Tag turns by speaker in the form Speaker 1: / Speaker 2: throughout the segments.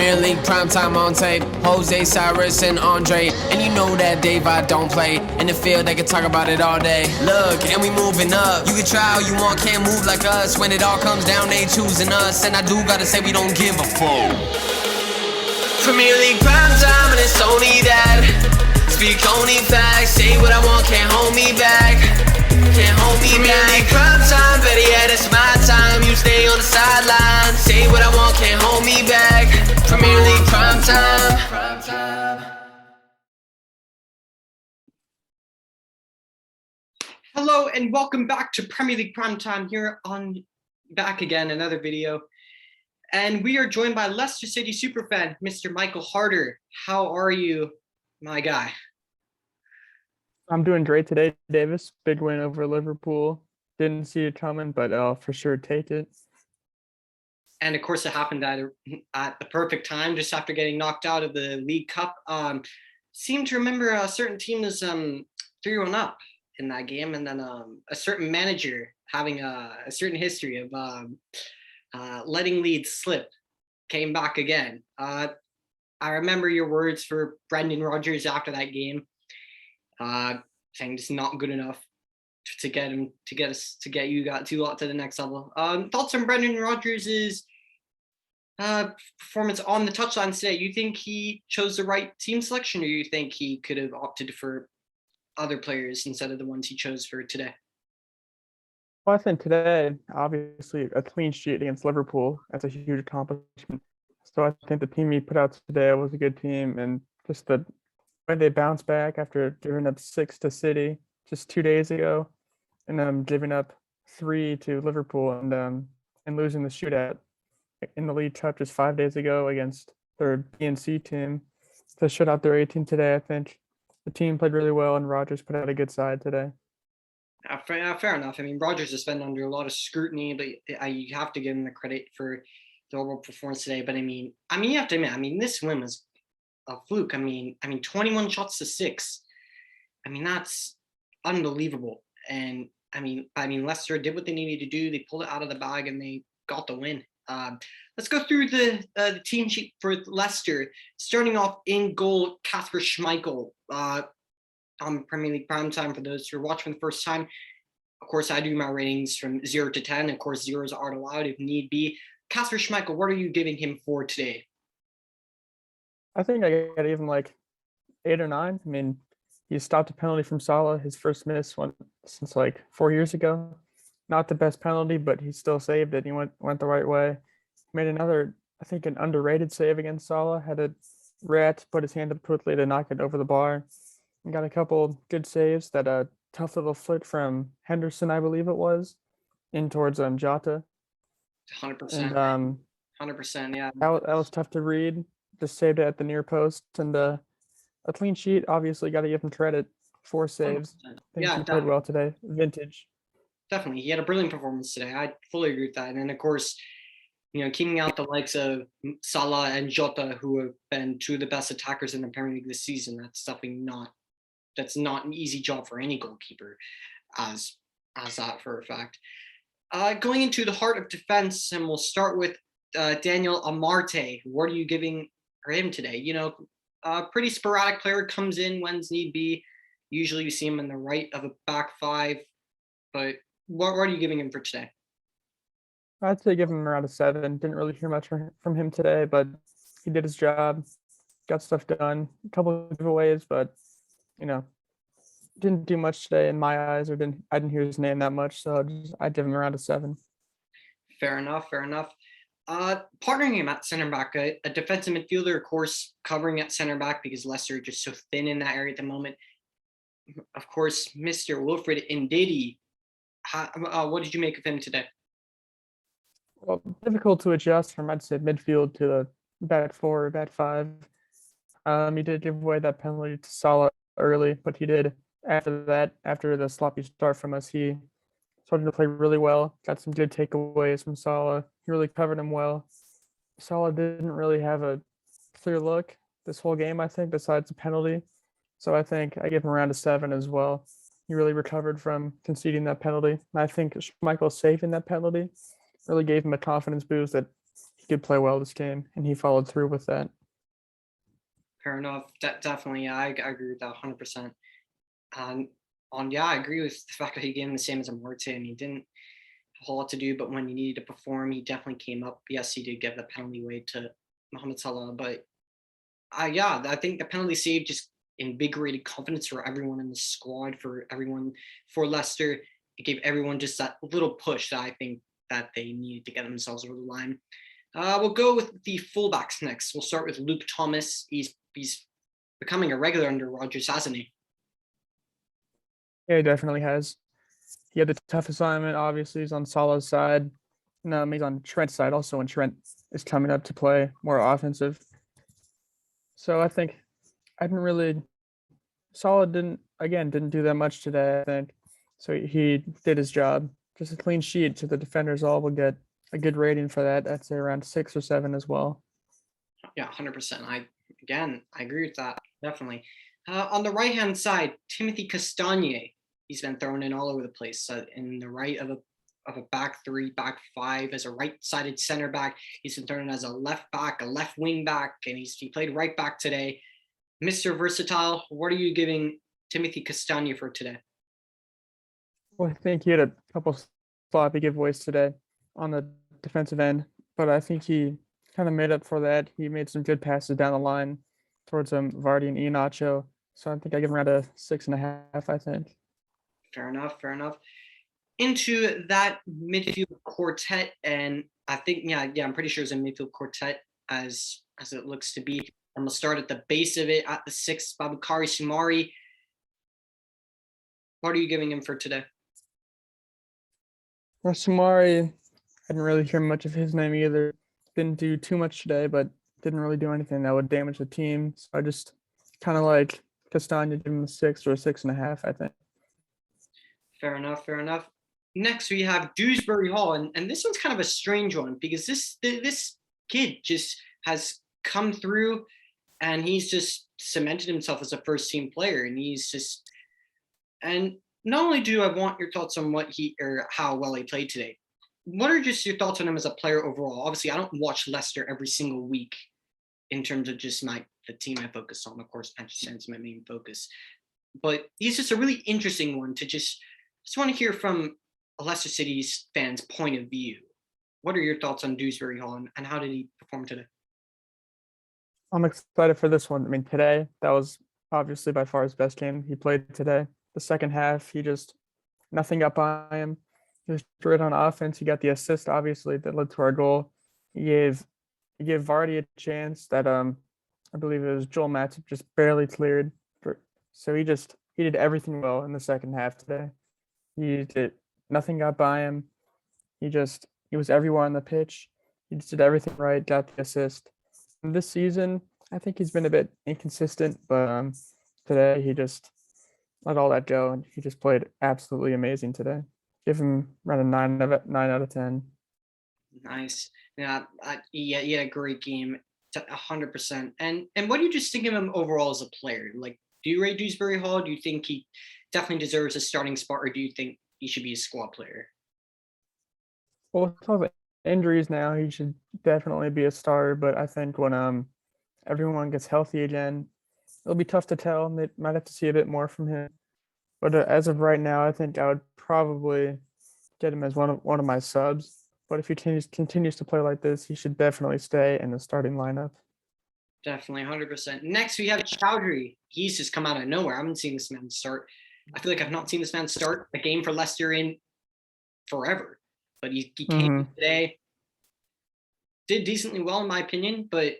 Speaker 1: Premier League primetime on tape. Jose, Cyrus, and Andre. And you know that Daveye don't play. In the field, they can talk about it all day. Look, and we moving up. You can try all you want, can't move like us. When it all comes down, they choosing us. And I do gotta say, we don't give a fuck. Premier League primetime, and it's only that. Speak only facts. Say what I want, can't hold me back. Can't hold me back. Premier League primetime, better yet, it's my time. You stay on the sideline. Say what I want, can't hold me back. Premier League primetime.
Speaker 2: Hello and welcome back to Premier League Primetime here on back again, another video. And we are joined by Leicester City superfan, Mr. Michael Harder. How are you, my guy?
Speaker 3: I'm doing great today, Davis. Big win over Liverpool. Didn't see it coming, but I'll for sure take it.
Speaker 2: And of course, it happened at the perfect time, just after getting knocked out of the League Cup. Seem to remember a certain team was 3-1 up in that game, and then a certain manager having a certain history of letting leads slip came back again. I remember your words for Brendan Rodgers after that game, saying it's not good enough to get you got to the next level. Thoughts on Brendan Rodgers' performance on the touchline today? You think he chose the right team selection, or you think he could have opted for other players instead of the ones he chose for today?
Speaker 3: Well, I think today, obviously, a clean sheet against Liverpool, that's a huge accomplishment. So I think the team he put out today was a good team, and just the way they bounced back after giving up 6 to City just 2 days ago, and giving up 3 to Liverpool, and losing the shootout in the League Cup just 5 days ago against their B and C team to shut out their A team today. I think the team played really well, and Rodgers put out a good side today.
Speaker 2: Fair enough. I mean, Rodgers has been under a lot of scrutiny, but you have to give him the credit for the overall performance today. But I mean, you have to admit, this win was a fluke. I mean, 21 shots to 6. I mean, that's unbelievable. And I mean, Leicester did what they needed to do. They pulled it out of the bag and they got the win. Let's go through the team sheet for Leicester. Starting off in goal, Kasper Schmeichel. On Premier League Primetime, for those who are watching for the first time, of course, I do my ratings from 0 to 10. Of course, zeros aren't allowed if need be. Kasper Schmeichel, what are you giving him for today?
Speaker 3: I think I got even like 8 or 9. I mean, he stopped a penalty from Salah, his first miss one since like 4 years ago. Not the best penalty, but he still saved it. He went the right way. Made another, I think, an underrated save against Salah. Had a rat put his hand up quickly to knock it over the bar. And got a couple good saves. That tough little flick from Henderson, I believe it was, in towards Jota.
Speaker 2: 100%.
Speaker 3: And
Speaker 2: 100%, yeah.
Speaker 3: That was tough to read. Just saved it at the near post, and a clean sheet. Obviously, got to give him credit. 4 saves.
Speaker 2: 100%.
Speaker 3: I think he played well today. Vintage.
Speaker 2: Definitely, he had a brilliant performance today. I fully agree with that. And then, of course, keeping out the likes of Salah and Jota, who have been 2 of the best attackers in the Premier League this season, that's not an easy job for any goalkeeper, as that for a fact. Going into the heart of defense, and we'll start with Daniel Amarte. What are you giving for him today? Pretty sporadic player, comes in when need be. Usually you see him in the right of a back 5, but what are you giving him for today?
Speaker 3: I'd say give him around a 7. Didn't really hear much from him today, but he did his job, got stuff done. A couple of giveaways, but didn't do much today in my eyes, I didn't hear his name that much, so I'd give him around a 7.
Speaker 2: Fair enough. Partnering him at center back, a defensive midfielder, of course, covering at center back because Leicester are just so thin in that area at the moment. Of course, Mr. Wilfred Ndidi. What did you make of him today?
Speaker 3: Well, difficult to adjust from, I'd say, midfield to the back 4 or back 5. He did give away that penalty to Salah early, but he did after that. After the sloppy start from us, he started to play really well. Got some good takeaways from Salah. He really covered him well. Salah didn't really have a clear look this whole game, I think, besides the penalty. So I think I give him around a 7 as well. He really recovered from conceding that penalty. And I think Schmeichel saving that penalty really gave him a confidence boost that he did play well this game, and he followed through with that.
Speaker 2: Fair enough. Definitely, yeah, I agree with that 100%. I agree with the fact that he gave him the same as a Morte, and he didn't have a whole lot to do, but when he needed to perform, he definitely came up. Yes, he did give the penalty away to Mohamed Salah, but I think the penalty save just invigorated confidence for everyone in the squad, for everyone, for Leicester. It gave everyone just that little push that I think that they needed to get themselves over the line. We'll go with the fullbacks next. We'll start with Luke Thomas. He's becoming a regular under Rodgers, hasn't he?
Speaker 3: Yeah, he definitely has. He had the tough assignment. Obviously, he's on Salah's side. No, he's on Trent's side also when Trent is coming up to play more offensive. So I think Salah didn't do that much today, I think. So he did his job. Just a clean sheet, so the defenders all will get a good rating for that. I'd say around 6 or 7 as well.
Speaker 2: Yeah, 100%. I agree with that, definitely. On the right-hand side, Timothy Castagne. He's been thrown in all over the place. In the right of a back 3, back 5, as a right-sided center back. He's been thrown in as a left back, a left wing back, and he played right back today. Mr. Versatile, what are you giving Timothy Castagne for today?
Speaker 3: Well, I think he had a couple sloppy giveaways today on the defensive end, but I think he kind of made up for that. He made some good passes down the line towards Vardy and Iheanacho. So I think I give him around a 6.5, I think.
Speaker 2: Fair enough. Into that midfield quartet, and I think, I'm pretty sure it's a midfield quartet as it looks to be. And we'll start at the base of it at the 6th, Babukari Soumare. What are you giving him for today?
Speaker 3: For Soumare, I didn't really hear much of his name either. Didn't do too much today, but didn't really do anything that would damage the team. So I just kind of like Castagne, give him a 6 or a 6.5, I think.
Speaker 2: Fair enough. Next, we have Dewsbury Hall, and this one's kind of a strange one because this kid just has come through, and he's just cemented himself as a first-team player, and not only do I want your thoughts on how well he played today, what are just your thoughts on him as a player overall? Obviously, I don't watch Leicester every single week in terms of just the team I focus on. Of course, Manchester City is my main focus, but he's just a really interesting one to just want to hear from a Leicester City's fans' point of view. What are your thoughts on Dewsbury Hall, and how did he perform today?
Speaker 3: I'm excited for this one. I mean, today, that was obviously by far his best game he played today. The second half, he just, nothing got by him. He was great on offense. He got the assist, obviously, that led to our goal. He gave Vardy a chance that I believe it was Joel Matip just barely cleared. So he did everything well in the second half today. Nothing got by him. He was everywhere on the pitch. He just did everything right, got the assist. And this season, I think he's been a bit inconsistent, but today he just let all that go, and he just played absolutely amazing today. Give him around a 9 out of 10.
Speaker 2: Nice. Yeah, he had a great game, 100%. And what do you just think of him overall as a player? Like, do you rate Dewsbury Hall? Do you think he definitely deserves a starting spot, or do you think he should be a squad player?
Speaker 3: Well, with all the injuries now, he should definitely be a starter. But I think when everyone gets healthy again, it'll be tough to tell. They might have to see a bit more from him. But as of right now, I think I would probably get him as one of my subs. But if he continues to play like this, he should definitely stay in the starting lineup.
Speaker 2: Definitely, 100%. Next, we have Chowdhury. He's just come out of nowhere. I haven't seen this man start. I feel like I've not seen this man start a game for Leicester in forever. But he came in today, did decently well in my opinion. But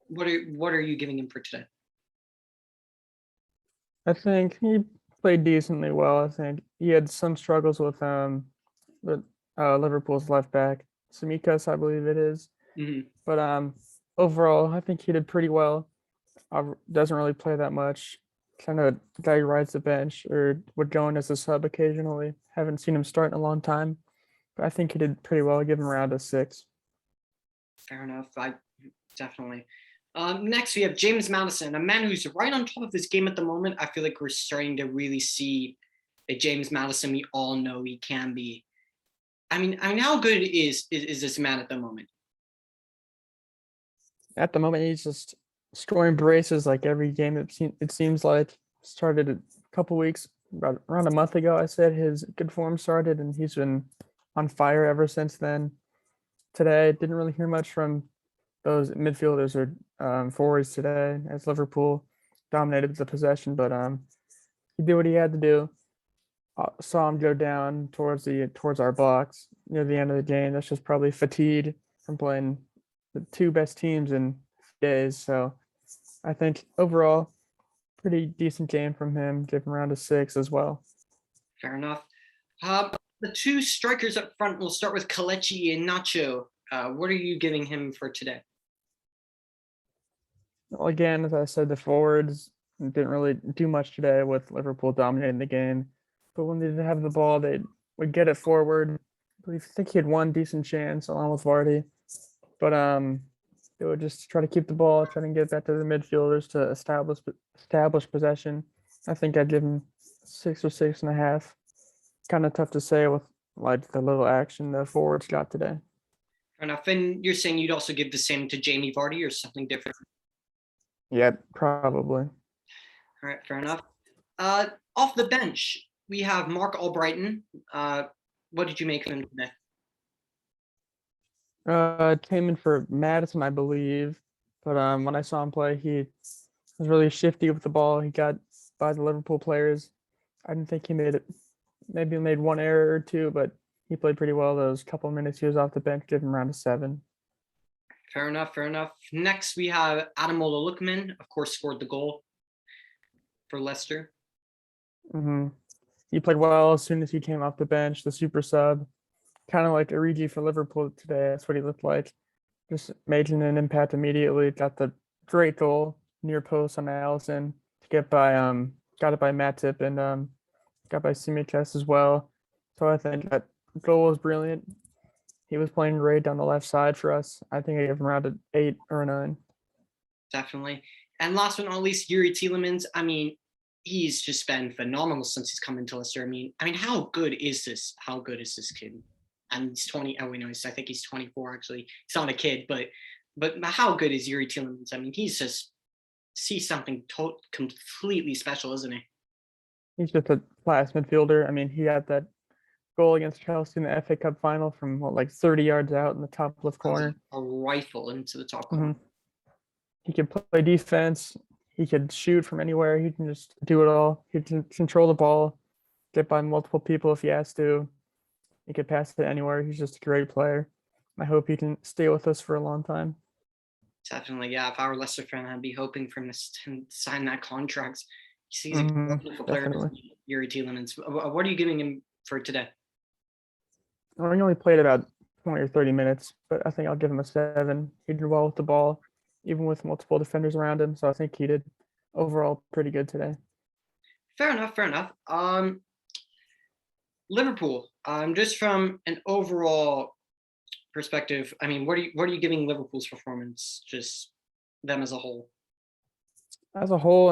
Speaker 2: what are you giving him for today?
Speaker 3: I think he played decently well. I think he had some struggles with Liverpool's left back, Tsimikas, I believe it is.
Speaker 2: Mm-hmm.
Speaker 3: But overall, I think he did pretty well. Doesn't really play that much. Kind of guy who rides the bench or would go in as a sub occasionally. Haven't seen him start in a long time, but I think he did pretty well. I'll give him around a 6.
Speaker 2: Fair enough. I definitely. Next, we have James Madison, a man who's right on top of his game at the moment. I feel like we're starting to really see a James Madison we all know he can be. how good is this man at the moment?
Speaker 3: At the moment, he's just scoring braces like every game. It seems like started a couple weeks, around a month ago. I said his good form started, and he's been on fire ever since then. Today, didn't really hear much from those midfielders or forwards today, as Liverpool dominated the possession. But he did what he had to do. Saw him go down towards our box near the end of the game. That's just probably fatigue from playing the two best teams in days. So I think overall, pretty decent game from him. Give him around a 6 as well.
Speaker 2: Fair enough. The two strikers up front, we'll start with Kelechi and Nacho. What are you giving him for today?
Speaker 3: Well, again, as I said, the forwards didn't really do much today with Liverpool dominating the game. But when they did have the ball, they would get it forward. I think he had one decent chance along with Vardy. But they would just try to keep the ball, try to get back to the midfielders to establish possession. I think I'd give him 6 or 6.5. Kind of tough to say with like the little action the forwards got today.
Speaker 2: Fair enough. And you're saying you'd also give the same to Jamie Vardy or something different?
Speaker 3: Yeah, probably.
Speaker 2: All right, fair enough. Off the bench, we have Mark Albrighton. What did you make of him today?
Speaker 3: Came in for Madison, I believe. But when I saw him play, he was really shifty with the ball. He got by the Liverpool players. I didn't think he maybe made one error or two, but he played pretty well those couple of minutes he was off the bench. Give him around a 7.
Speaker 2: Fair enough. Next, we have Ademola Lookman, of course, scored the goal for Leicester.
Speaker 3: Mm-hmm. He played well as soon as he came off the bench, the super sub. Kind of like Origi for Liverpool today. That's what he looked like. Just making an impact immediately. Got the great goal near post on Allison to get by got it by Matip and got by Tsimikas as well. So I think that goal was brilliant. He was playing great down the left side for us. I think I gave him around an 8 or a 9.
Speaker 2: Definitely. And last but not least, Youri Tielemans. He's just been phenomenal since he's come into Leicester. How good is this? How good is this kid? And he's 20. Oh, wait, no, I think he's 24. Actually, he's not a kid, but how good is Youri Tielemans? He's something completely special, isn't he?
Speaker 3: He's just a class midfielder. He had that goal against Chelsea in the FA Cup final from 30 yards out in the top left corner.
Speaker 2: A rifle into the top corner.
Speaker 3: Mm-hmm. He could play defense. He could shoot from anywhere. He can just do it all. He can control the ball, get by multiple people if he has to. He could pass it anywhere. He's just a great player. I hope he can stay with us for a long time.
Speaker 2: Definitely, yeah. If I were a Leicester fan, I'd be hoping for him to sign that contract. He's a wonderful player, Youri Tielemans. What are you giving him for today?
Speaker 3: Well, he only played about 20 or 30 minutes, but I think I'll give him a 7. He did well with the ball, even with multiple defenders around him. So I think he did overall pretty good today.
Speaker 2: Fair enough. Liverpool, just from an overall perspective, what are you giving Liverpool's performance, just them as a whole?
Speaker 3: As a whole,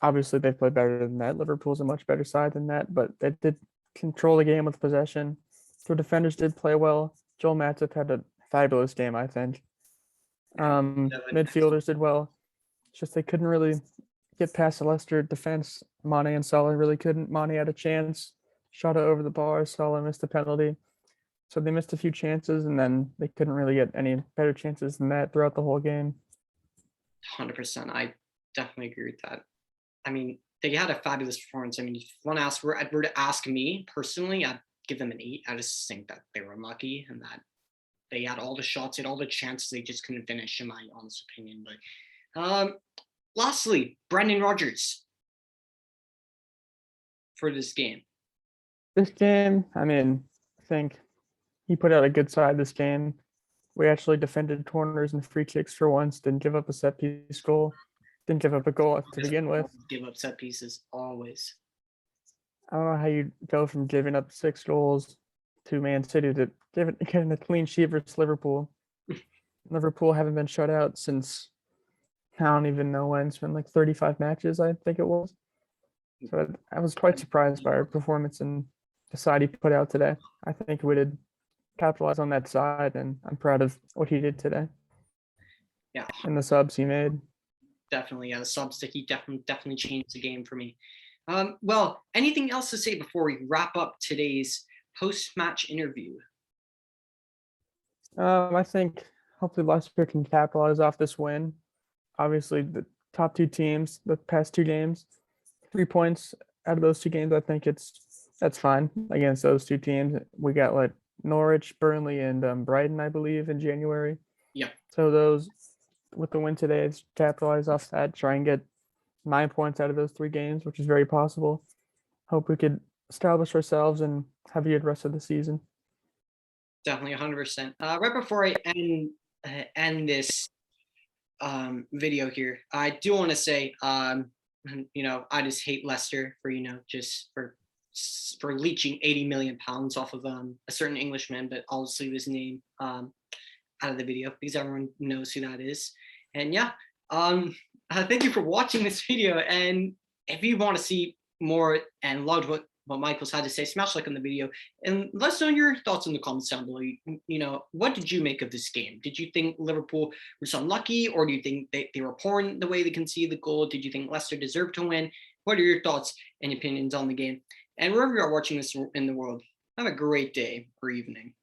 Speaker 3: obviously they played better than that. Liverpool's a much better side than that, but they did control the game with possession. The defenders did play well. Joel Matip had a fabulous game, I think. Midfielders did well. It's just they couldn't really get past the Leicester defense. Mane and Salah really couldn't. Mane had a chance, shot it over the bar. Salah missed a penalty. So they missed a few chances, and then they couldn't really get any better chances than that throughout the whole game.
Speaker 2: 100%. I definitely agree with that. They had a fabulous performance. If one were to ask me personally, I'd give them an 8. I just think that they were unlucky and that they had all the shots, they had all the chances, they just couldn't finish, in my honest opinion. But lastly, Brendan Rodgers for this game.
Speaker 3: I think he put out a good side this game. We actually defended corners and free kicks for once, didn't give up a set piece goal, didn't give up a goal to begin with.
Speaker 2: Give up set pieces, always.
Speaker 3: I don't know how you go from giving up 6 goals to Man City to getting a clean sheet versus Liverpool. Liverpool haven't been shut out since I don't even know when. It's been 35 matches, I think it was. So I was quite surprised by our performance in the side he put out today. I think we did capitalize on that side, and I'm proud of what he did today
Speaker 2: Yeah,
Speaker 3: and the subs he made.
Speaker 2: definitely. Yeah, the subs that he definitely changed the game for me. Well, anything else to say before we wrap up today's post-match interview?
Speaker 3: I think hopefully Leicester can capitalize off this win. Obviously, the top two teams, the past two games, 3 points out of those two games. I think that's fine against those two teams. We got like Norwich, Burnley, and Brighton, I believe, in January.
Speaker 2: Yeah.
Speaker 3: So those with the win today, it's capitalize off that, try and get 9 points out of those 3 games, which is very possible. Hope we could establish ourselves and have a good rest of the season.
Speaker 2: Definitely 100%. Right before I end this video here, I do want to say, I just hate Leicester for, just for leeching 80 million pounds off of a certain Englishman, but I'll just leave his name out of the video because everyone knows who that is. And yeah, thank you for watching this video. And if you want to see more and loved what Michael's had to say, smash like on the video and let us know your thoughts in the comments down below. What did you make of this game? Did you think Liverpool was unlucky, or do you think they were poor in the way they conceded the goal? Did you think Leicester deserved to win? What are your thoughts and opinions on the game? And wherever you are watching this in the world, have a great day or evening.